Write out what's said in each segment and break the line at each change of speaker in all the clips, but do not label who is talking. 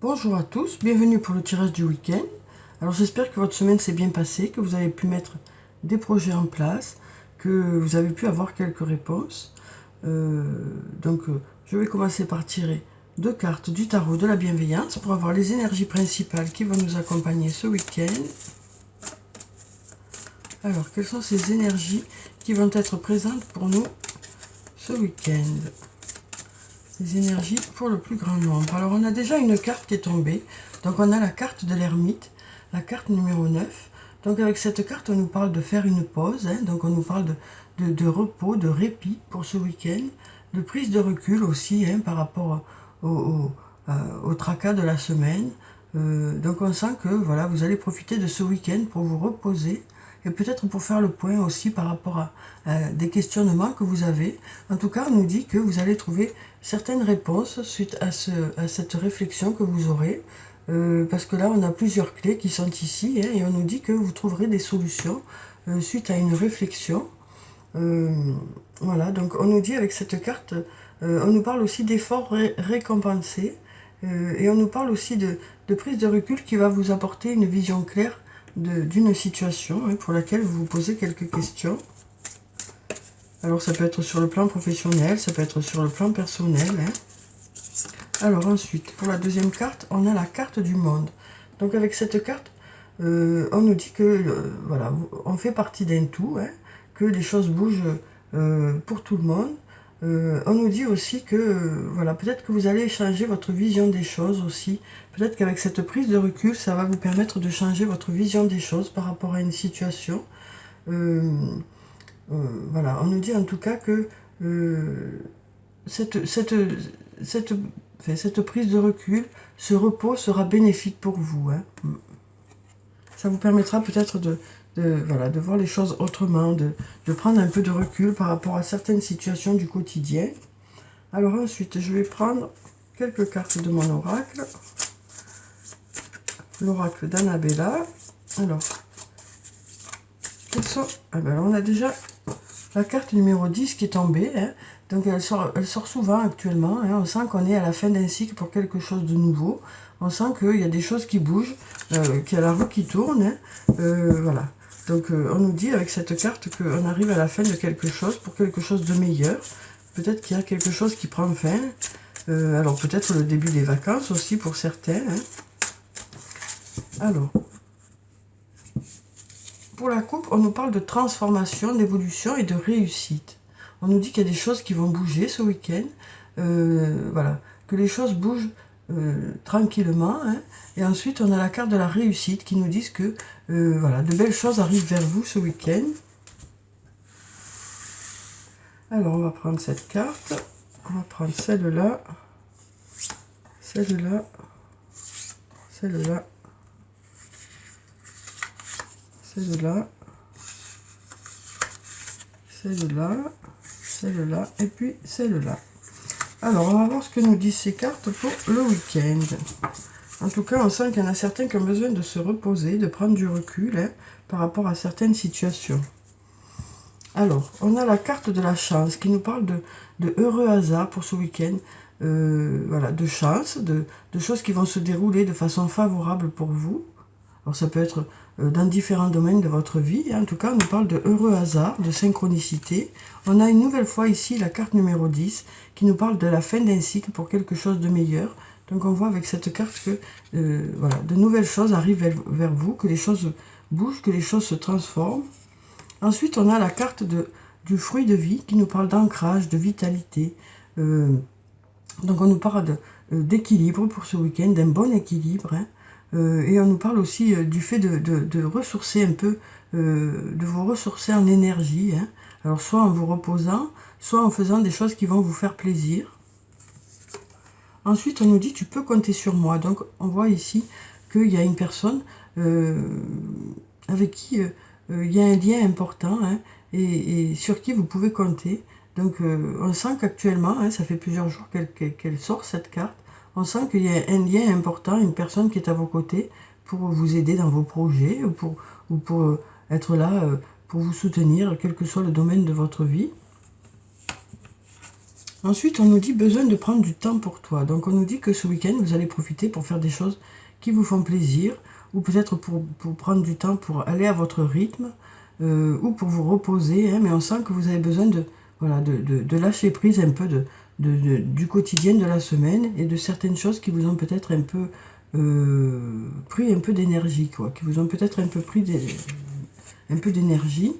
Bonjour à tous, bienvenue pour le tirage du week-end. Alors j'espère que votre semaine s'est bien passée, que vous avez pu mettre des projets en place, que vous avez pu avoir quelques réponses. Je vais commencer par tirer deux cartes du tarot de la bienveillance pour avoir les énergies principales qui vont nous accompagner ce week-end. Alors, quelles sont ces énergies qui vont être présentes pour nous ce week-end? Les énergies pour le plus grand nombre. Alors, on a déjà une carte qui est tombée. Donc, on a la carte de l'ermite, la carte numéro 9. Donc, avec cette carte, on nous parle de faire une pause. Donc, on nous parle de repos, de répit pour ce week-end, de prise de recul aussi par rapport au tracas de la semaine. Donc, on sent que voilà, vous allez profiter de ce week-end pour vous reposer et peut-être pour faire le point aussi par rapport à des questionnements que vous avez. En tout cas, on nous dit que vous allez trouver certaines réponses suite à cette réflexion que vous aurez. Parce que là, on a plusieurs clés qui sont ici et on nous dit que vous trouverez des solutions suite à une réflexion. Voilà, donc on nous dit avec cette carte, on nous parle aussi d'efforts récompensés et on nous parle aussi de prise de recul qui va vous apporter une vision claire d'une situation pour laquelle vous vous posez quelques questions. Alors ça peut être sur le plan professionnel, ça peut être sur le plan personnel. Alors ensuite, pour la deuxième carte, on a la carte du monde. Donc avec cette carte, on nous dit que voilà, on fait partie d'un tout, que les choses bougent pour tout le monde. On nous dit aussi que voilà, peut-être que vous allez changer votre vision des choses aussi. Peut-être qu'avec cette prise de recul, ça va vous permettre de changer votre vision des choses par rapport à une situation. Voilà, on nous dit en tout cas que cette prise de recul, ce repos sera bénéfique pour vous. Ça vous permettra peut-être de voir les choses autrement, de prendre un peu de recul par rapport à certaines situations du quotidien. Alors ensuite, je vais prendre quelques cartes de mon oracle. L'oracle d'Annabella. Alors, quelles sont... on a déjà la carte numéro 10 qui est tombée. Donc elle sort souvent actuellement. On sent qu'on est à la fin d'un cycle pour quelque chose de nouveau. On sent qu'il y a des choses qui bougent, qu'il y a la roue qui tourne. Voilà. Donc on nous dit avec cette carte qu'on arrive à la fin de quelque chose pour quelque chose de meilleur. Peut-être qu'il y a quelque chose qui prend fin. Alors peut-être le début des vacances aussi pour certains. Alors, pour la coupe, on nous parle de transformation, d'évolution et de réussite. On nous dit qu'il y a des choses qui vont bouger ce week-end. Voilà, que les choses bougent tranquillement. Et ensuite, on a la carte de la réussite qui nous dit que voilà, de belles choses arrivent vers vous ce week-end. Alors, on va prendre cette carte. On va prendre celle-là. Celle-là. Celle-là. Celle-là. Celle-là. Celle-là. Et puis celle-là. Alors, on va voir ce que nous disent ces cartes pour le week-end. En tout cas, on sent qu'il y en a certains qui ont besoin de se reposer, de prendre du recul par rapport à certaines situations. Alors, on a la carte de la chance qui nous parle de heureux hasard pour ce week-end. Voilà, de chance, de choses qui vont se dérouler de façon favorable pour vous. Alors, ça peut être dans différents domaines de votre vie. En tout cas, on nous parle de heureux hasard, de synchronicité. On a une nouvelle fois ici la carte numéro 10 qui nous parle de la fin d'un cycle pour quelque chose de meilleur. Donc, on voit avec cette carte que voilà, de nouvelles choses arrivent vers vous, que les choses bougent, que les choses se transforment. Ensuite, on a la carte du fruit de vie qui nous parle d'ancrage, de vitalité. Donc, on nous parle d'équilibre pour ce week-end, d'un bon équilibre. Et on nous parle aussi du fait de ressourcer un peu, de vous ressourcer en énergie. Alors, soit en vous reposant, soit en faisant des choses qui vont vous faire plaisir. Ensuite, on nous dit « tu peux compter sur moi ». Donc, on voit ici qu'il y a une personne avec qui il y a un lien important et sur qui vous pouvez compter. Donc, on sent qu'actuellement, ça fait plusieurs jours qu'elle sort cette carte, on sent qu'il y a un lien important, une personne qui est à vos côtés pour vous aider dans vos projets ou pour être là, pour vous soutenir, quel que soit le domaine de votre vie. Ensuite, on nous dit besoin de prendre du temps pour toi. Donc, on nous dit que ce week-end, vous allez profiter pour faire des choses qui vous font plaisir, ou peut-être pour prendre du temps pour aller à votre rythme, ou pour vous reposer. Hein, mais on sent que vous avez besoin de, voilà, de lâcher prise un peu du quotidien de la semaine et de certaines choses qui vous ont peut-être un peu pris un peu d'énergie, quoi, qui vous ont peut-être un peu pris un peu d'énergie.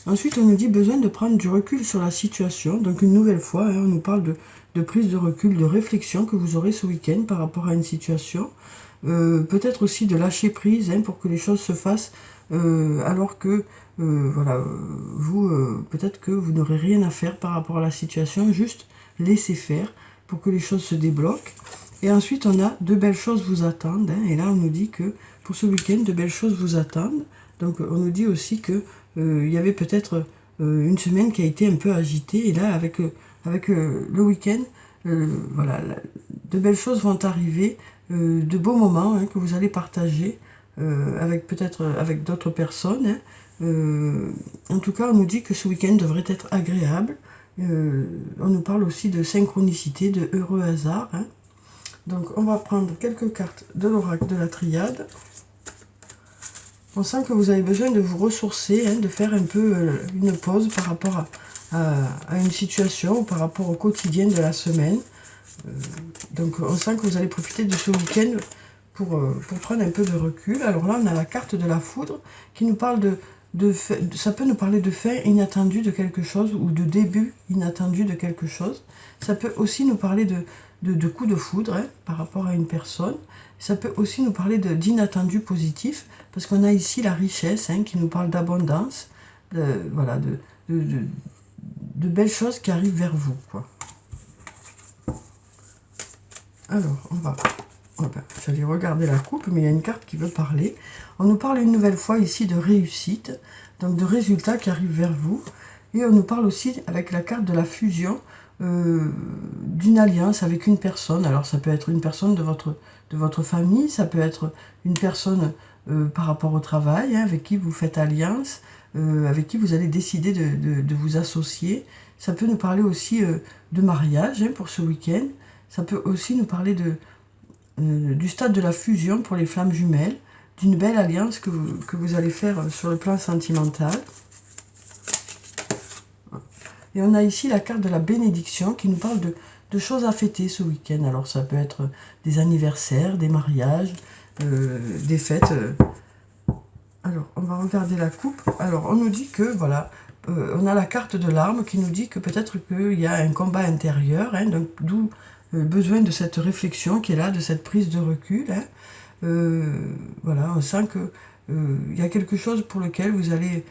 Ensuite, on nous dit besoin de prendre du recul sur la situation. Donc, une nouvelle fois, hein, on nous parle de prise de recul, de réflexion que vous aurez ce week-end par rapport à une situation. Peut-être aussi de lâcher prise, hein, pour que les choses se fassent alors que, voilà, vous, peut-être que vous n'aurez rien à faire par rapport à la situation, juste laisser faire pour que les choses se débloquent. Et ensuite, on a de belles choses vous attendent. Hein, et là, on nous dit que pour ce week-end, de belles choses vous attendent. Donc, on nous dit aussi que il y avait peut-être une semaine qui a été un peu agitée. Et là, avec le week-end, voilà, de belles choses vont arriver, de beaux moments, hein, que vous allez partager avec peut-être avec d'autres personnes. Hein. En tout cas, on nous dit que ce week-end devrait être agréable. On nous parle aussi de synchronicité, de heureux hasard. Hein. Donc, on va prendre quelques cartes de l'oracle de la triade. On sent que vous avez besoin de vous ressourcer, hein, de faire un peu une pause par rapport à une situation ou par rapport au quotidien de la semaine. Donc, on sent que vous allez profiter de ce week-end pour prendre un peu de recul. Alors là, on a la carte de la foudre qui nous parle ça peut nous parler de fin inattendue de quelque chose ou de début inattendu de quelque chose. Ça peut aussi nous parler de coups de foudre, hein, par rapport à une personne. Ça peut aussi nous parler d'inattendu positif, parce qu'on a ici la richesse, hein, qui nous parle d'abondance, voilà, de belles choses qui arrivent vers vous, quoi. Alors, j'allais regarder la coupe, mais il y a une carte qui veut parler. On nous parle une nouvelle fois ici de réussite, donc de résultats qui arrivent vers vous. Et on nous parle aussi, avec la carte de la fusion, d'une alliance avec une personne. Alors, ça peut être une personne de votre famille, ça peut être une personne par rapport au travail, hein, avec qui vous faites alliance, avec qui vous allez décider de vous associer. Ça peut nous parler aussi de mariage, hein, pour ce week-end. Ça peut aussi nous parler du stade de la fusion pour les flammes jumelles, d'une belle alliance que vous allez faire sur le plan sentimental. Et on a ici la carte de la bénédiction qui nous parle de choses à fêter ce week-end. Alors ça peut être des anniversaires, des mariages, des fêtes. Alors on va regarder la coupe. Alors on nous dit que voilà, on a la carte de l'arme qui nous dit que peut-être qu'il y a un combat intérieur, hein, donc d'où besoin de cette réflexion qui est là, de cette prise de recul. Hein. Voilà, on sent que il y a quelque chose pour lequel vous allez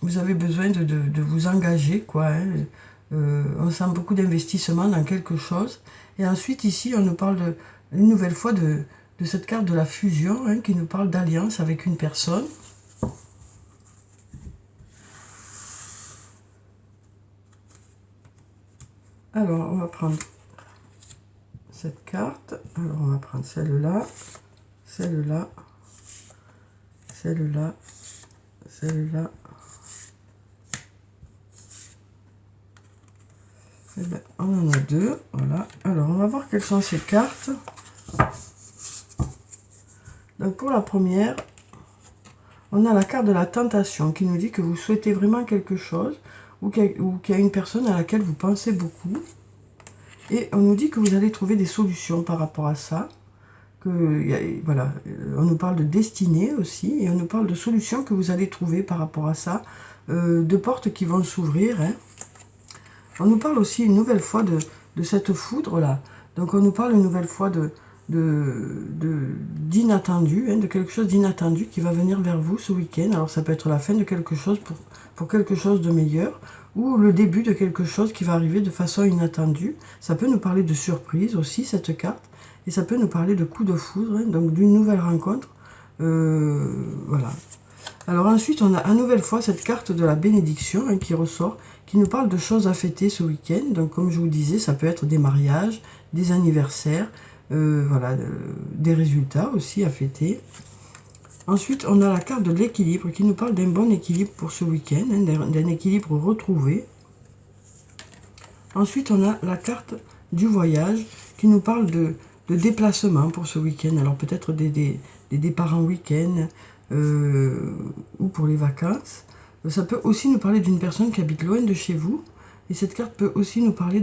vous avez besoin de vous engager, quoi. Hein. On sent beaucoup d'investissement dans quelque chose. Et ensuite, ici, on nous parle une nouvelle fois de cette carte de la fusion, hein, qui nous parle d'alliance avec une personne. Alors, on va prendre cette carte. Alors, on va prendre celle-là, celle-là, celle-là, celle-là. Eh ben, on en a deux, voilà. Alors, on va voir quelles sont ces cartes. Donc, pour la première, on a la carte de la tentation qui nous dit que vous souhaitez vraiment quelque chose ou qu'il y a une personne à laquelle vous pensez beaucoup. Et on nous dit que vous allez trouver des solutions par rapport à ça. Voilà, on nous parle de destinée aussi et on nous parle de solutions que vous allez trouver par rapport à ça, de portes qui vont s'ouvrir. Hein. On nous parle aussi une nouvelle fois de cette foudre-là. Donc on nous parle une nouvelle fois d'inattendu, hein, de quelque chose d'inattendu qui va venir vers vous ce week-end. Alors ça peut être la fin de quelque chose pour quelque chose de meilleur, ou le début de quelque chose qui va arriver de façon inattendue. Ça peut nous parler de surprise aussi, cette carte, et ça peut nous parler de coup de foudre, hein, donc d'une nouvelle rencontre. Voilà. Alors ensuite, on a à nouvelle fois cette carte de la bénédiction, hein, qui ressort, qui nous parle de choses à fêter ce week-end. Donc comme je vous disais, ça peut être des mariages, des anniversaires, voilà, des résultats aussi à fêter. Ensuite, on a la carte de l'équilibre qui nous parle d'un bon équilibre pour ce week-end, hein, d'un équilibre retrouvé. Ensuite, on a la carte du voyage qui nous parle de déplacement pour ce week-end. Alors peut-être des départs en week-end ou pour les vacances. Ça peut aussi nous parler d'une personne qui habite loin de chez vous. Et cette carte peut aussi nous parler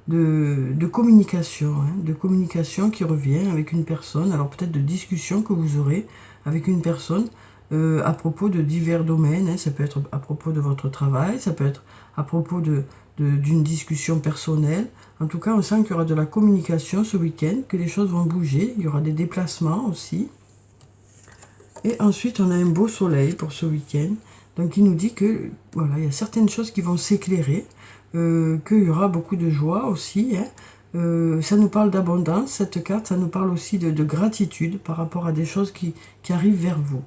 de communication, hein, de communication qui revient avec une personne. Alors peut-être de discussion que vous aurez avec une personne à propos de divers domaines. Hein. Ça peut être à propos de votre travail, ça peut être à propos d'une discussion personnelle. En tout cas, on sent qu'il y aura de la communication ce week-end, que les choses vont bouger. Il y aura des déplacements aussi. Et ensuite, on a un beau soleil pour ce week-end. Donc, il nous dit que voilà, il y a certaines choses qui vont s'éclairer, qu'il y aura beaucoup de joie aussi. Hein. Ça nous parle d'abondance, cette carte. Ça nous parle aussi de gratitude par rapport à des choses qui arrivent vers vous.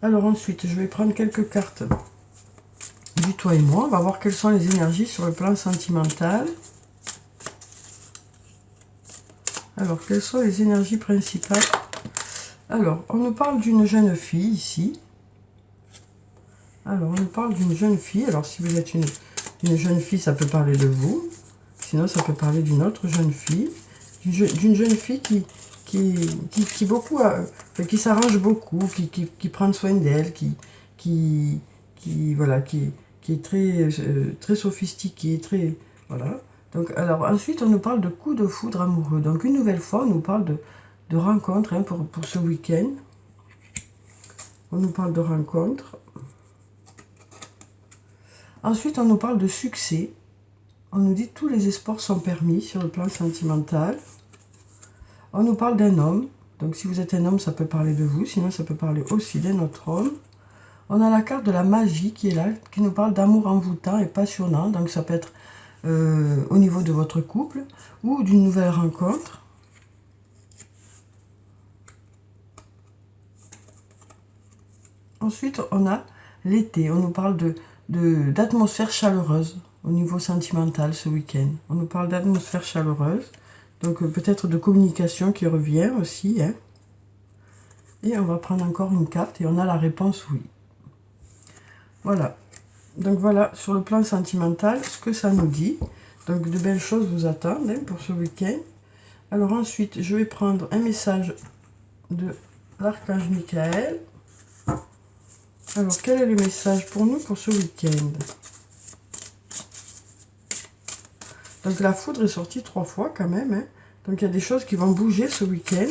Alors ensuite, je vais prendre quelques cartes du toi et moi. On va voir quelles sont les énergies sur le plan sentimental. Alors, quelles sont les énergies principales? Alors, on nous parle d'une jeune fille ici. Alors, on nous parle d'une jeune fille. Alors, si vous êtes une jeune fille, ça peut parler de vous. Sinon, ça peut parler d'une autre jeune fille. D'une jeune fille qui beaucoup, qui s'arrange beaucoup, qui prend soin d'elle, qui est très sophistiquée, très, voilà. Donc, alors, ensuite, on nous parle de coup de foudre amoureux. Donc, une nouvelle fois, on nous parle de rencontre hein, pour ce week-end. On nous parle de rencontre. Ensuite, on nous parle de succès. On nous dit que tous les espoirs sont permis sur le plan sentimental. On nous parle d'un homme. Donc, si vous êtes un homme, ça peut parler de vous. Sinon, ça peut parler aussi d'un autre homme. On a la carte de la magie qui est là, qui nous parle d'amour envoûtant et passionnant. Donc, ça peut être au niveau de votre couple ou d'une nouvelle rencontre. Ensuite, on a l'été. On nous parle d'atmosphère chaleureuse au niveau sentimental ce week-end. On nous parle d'atmosphère chaleureuse. Donc, peut-être de communication qui revient aussi. Hein. Et on va prendre encore une carte et on a la réponse oui. Voilà. Donc, voilà, sur le plan sentimental, ce que ça nous dit. Donc, de belles choses vous attendent hein, pour ce week-end. Alors, ensuite, je vais prendre un message de l'archange Michael. Alors, quel est le message pour nous pour ce week-end? Donc, la foudre est sortie 3 fois quand même. Hein. Donc, il y a des choses qui vont bouger ce week-end.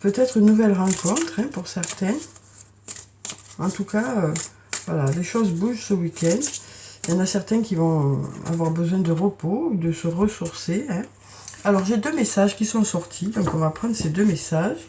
Peut-être une nouvelle rencontre hein, pour certaines. En tout cas, voilà, les choses bougent ce week-end. Il y en a certains qui vont avoir besoin de repos ou de se ressourcer. Hein. Alors, j'ai 2 messages qui sont sortis. Donc, on va prendre ces 2 messages.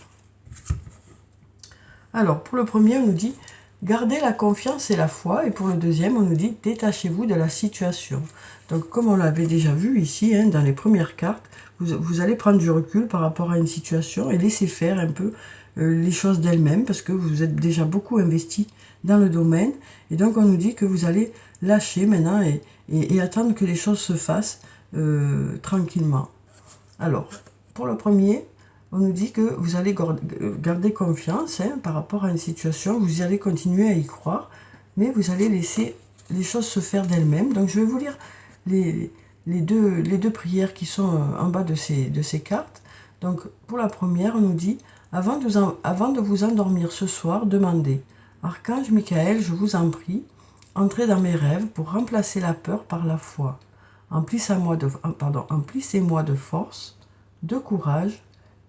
Alors, pour le premier, on nous dit « Gardez la confiance et la foi ». Et pour le deuxième, on nous dit « Détachez-vous de la situation ». Donc, comme on l'avait déjà vu ici, hein, dans les premières cartes, vous allez prendre du recul par rapport à une situation et laisser faire un peu les choses d'elles-mêmes parce que vous êtes déjà beaucoup investi dans le domaine. Et donc, on nous dit que vous allez lâcher maintenant et attendre que les choses se fassent tranquillement. Alors, pour le premier, on nous dit que vous allez garder confiance hein, par rapport à une situation. Vous allez continuer à y croire, mais vous allez laisser les choses se faire d'elles-mêmes. Donc, je vais vous lire les deux prières qui sont en bas de ces cartes. Donc, pour la première, on nous dit « Avant de vous endormir ce soir, demandez « Archange Michael, je vous en prie, entrez dans mes rêves pour remplacer la peur par la foi. Emplissez-moi de force, de courage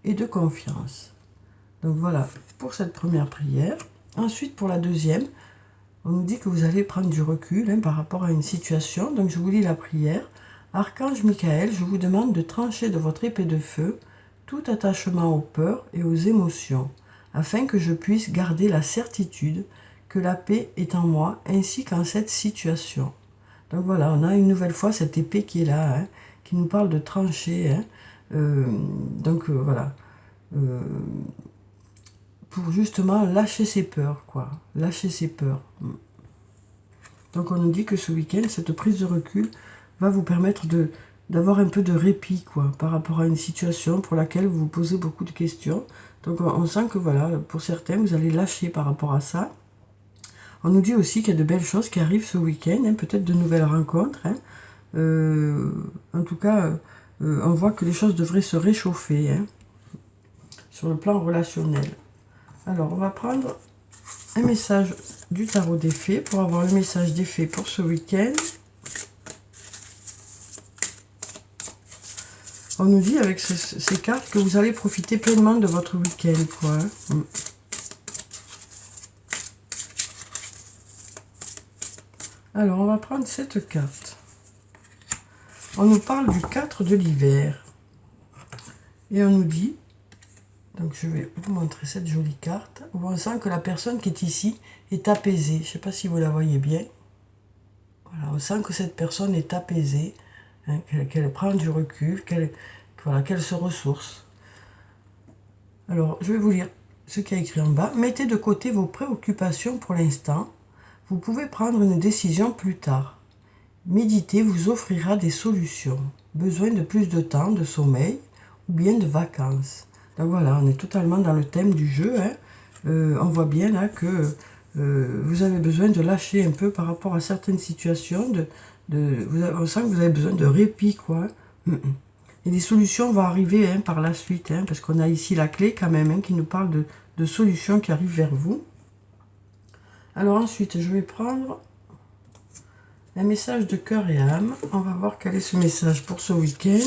et de confiance. » Donc voilà pour cette première prière. Ensuite, pour la deuxième, on nous dit que vous allez prendre du recul hein, par rapport à une situation. Donc je vous lis la prière. Archange Michael, je vous demande de trancher de votre épée de feu tout attachement aux peurs et aux émotions, afin que je puisse garder la certitude que la paix est en moi ainsi qu'en cette situation. Donc voilà, on a une nouvelle fois cette épée qui est là, hein, qui nous parle de trancher. Hein, voilà. Pour justement lâcher ses peurs, quoi. Lâcher ses peurs. Donc on nous dit que ce week-end, cette prise de recul va vous permettre d'avoir un peu de répit, quoi, par rapport à une situation pour laquelle vous vous posez beaucoup de questions. Donc on sent que voilà, pour certains, vous allez lâcher par rapport à ça. On nous dit aussi qu'il y a de belles choses qui arrivent ce week-end, hein, peut-être de nouvelles rencontres. Hein. En tout cas, on voit que les choses devraient se réchauffer, hein, sur le plan relationnel. Alors, on va prendre un message du tarot des fées pour avoir le message des fées pour ce week-end. On nous dit avec ces cartes que vous allez profiter pleinement de votre week-end, quoi. Hein. Alors, on va prendre cette carte. On nous parle du 4 de l'hiver. Et on nous dit, donc je vais vous montrer cette jolie carte, où on sent que la personne qui est ici est apaisée. Je ne sais pas si vous la voyez bien. Voilà, on sent que cette personne est apaisée, hein, qu'elle prend du recul, qu'elle se ressource. Alors, je vais vous lire ce qu'il y a écrit en bas. Mettez de côté vos préoccupations pour l'instant. Vous pouvez prendre une décision plus tard. Méditer vous offrira des solutions. Besoin de plus de temps, de sommeil ou bien de vacances. Donc voilà, on est totalement dans le thème du jeu. Hein. On voit bien là que vous avez besoin de lâcher un peu par rapport à certaines situations. On sent que vous avez besoin de répit, quoi. Et des solutions vont arriver, hein, par la suite, hein, parce qu'on a ici la clé quand même, hein, qui nous parle de solutions qui arrivent vers vous. Alors ensuite, je vais prendre un message de cœur et âme. On va voir quel est ce message pour ce week-end.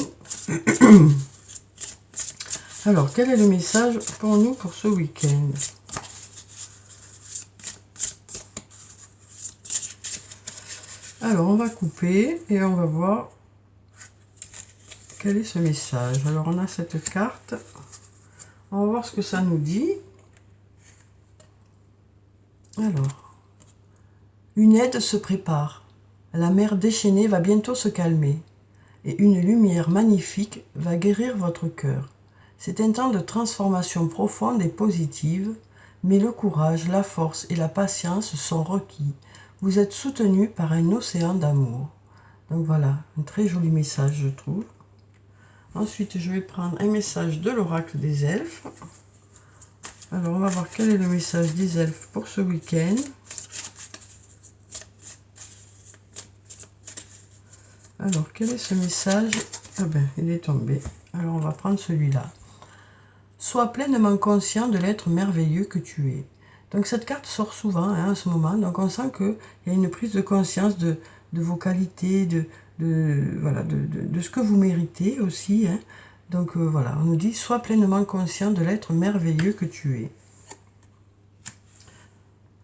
Alors, quel est le message pour nous pour ce week-end? Alors, on va couper et on va voir quel est ce message. Alors, on a cette carte. On va voir ce que ça nous dit. Alors, une aide se prépare. La mer déchaînée va bientôt se calmer. Et une lumière magnifique va guérir votre cœur. C'est un temps de transformation profonde et positive, mais le courage, la force et la patience sont requis. Vous êtes soutenu par un océan d'amour. Donc voilà, un très joli message, je trouve. Ensuite, je vais prendre un message de l'oracle des elfes. Alors, on va voir quel est le message des elfes pour ce week-end. Alors, quel est ce message? Ah ben, il est tombé. Alors, on va prendre celui-là. Sois pleinement conscient de l'être merveilleux que tu es. Donc, cette carte sort souvent, hein, en ce moment. Donc, on sent qu'il y a une prise de conscience de vos qualités, voilà, de ce que vous méritez aussi. Hein. Donc, voilà, on nous dit, sois pleinement conscient de l'être merveilleux que tu es.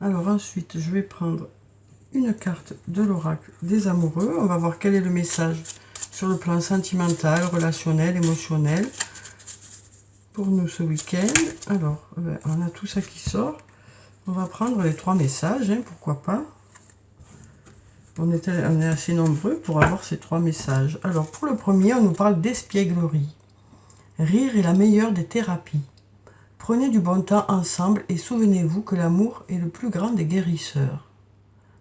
Alors, ensuite, je vais prendre une carte de l'oracle des amoureux. On va voir quel est le message sur le plan sentimental, relationnel, émotionnel pour nous ce week-end. Alors, on a tout ça qui sort. On va prendre les 3 messages, hein, pourquoi pas. On est assez nombreux pour avoir ces 3 messages. Alors, pour le premier, on nous parle d'espièglerie. Rire est la meilleure des thérapies. Prenez du bon temps ensemble et souvenez-vous que l'amour est le plus grand des guérisseurs.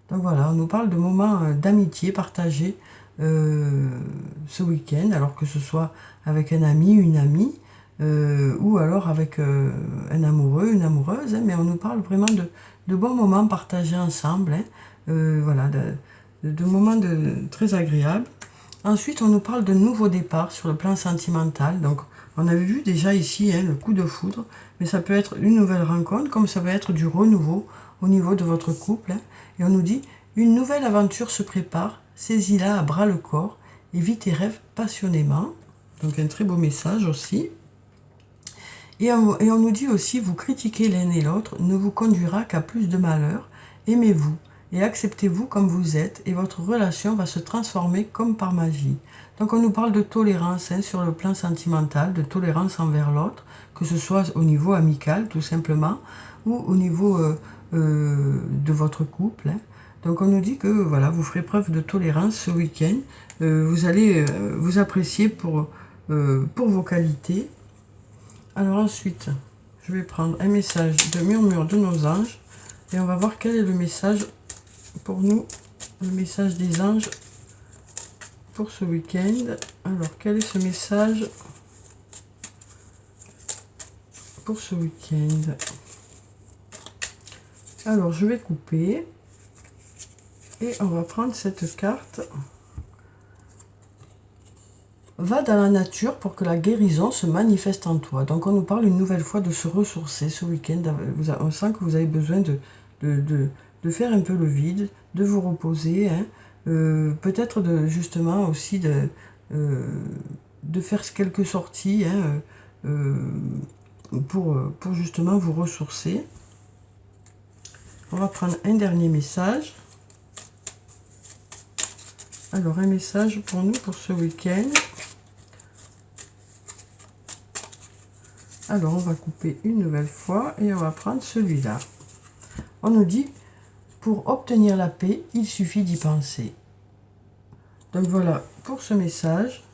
Donc voilà, on nous parle de moments d'amitié partagés ce week-end, alors que ce soit avec un ami, une amie, ou alors avec un amoureux, une amoureuse, hein, mais on nous parle vraiment de bons moments partagés ensemble, hein, voilà, de moments très agréables. Ensuite, on nous parle de nouveaux départs sur le plan sentimental. Donc, on avait vu déjà ici, hein, le coup de foudre, mais ça peut être une nouvelle rencontre, comme ça peut être du renouveau au niveau de votre couple. Hein. Et on nous dit, une nouvelle aventure se prépare, saisis-la à bras le corps et vis tes rêves passionnément. Donc, un très beau message aussi. Et on nous dit aussi, vous critiquer l'un et l'autre ne vous conduira qu'à plus de malheur. Aimez-vous et acceptez-vous comme vous êtes et votre relation va se transformer comme par magie. Donc on nous parle de tolérance, hein, sur le plan sentimental, de tolérance envers l'autre, que ce soit au niveau amical tout simplement ou au niveau de votre couple. Hein. Donc on nous dit que voilà, vous ferez preuve de tolérance ce week-end, vous allez vous apprécier pour vos qualités. Alors ensuite, je vais prendre un message de murmure de nos anges et on va voir quel est le message pour nous, le message des anges pour ce week-end. Alors, quel est ce message pour ce week-end? Alors, je vais couper et on va prendre cette carte va dans la nature pour que la guérison se manifeste en toi. Donc on nous parle une nouvelle fois de se ressourcer ce week-end. On sent que vous avez besoin de faire un peu le vide, de vous reposer, hein. Peut-être justement aussi de faire quelques sorties, hein, pour justement vous ressourcer. On va prendre un dernier message. Alors, un message pour nous pour ce week-end. Alors, on va couper une nouvelle fois et on va prendre celui-là. On nous dit, pour obtenir la paix, il suffit d'y penser. Donc, voilà pour ce message.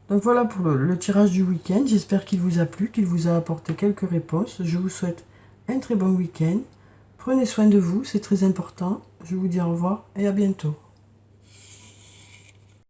Donc, voilà pour le tirage du week-end. J'espère qu'il vous a plu, qu'il vous a apporté quelques réponses. Je vous souhaite un très bon week-end. Prenez soin de vous, c'est très important. Je vous dis au revoir et à bientôt.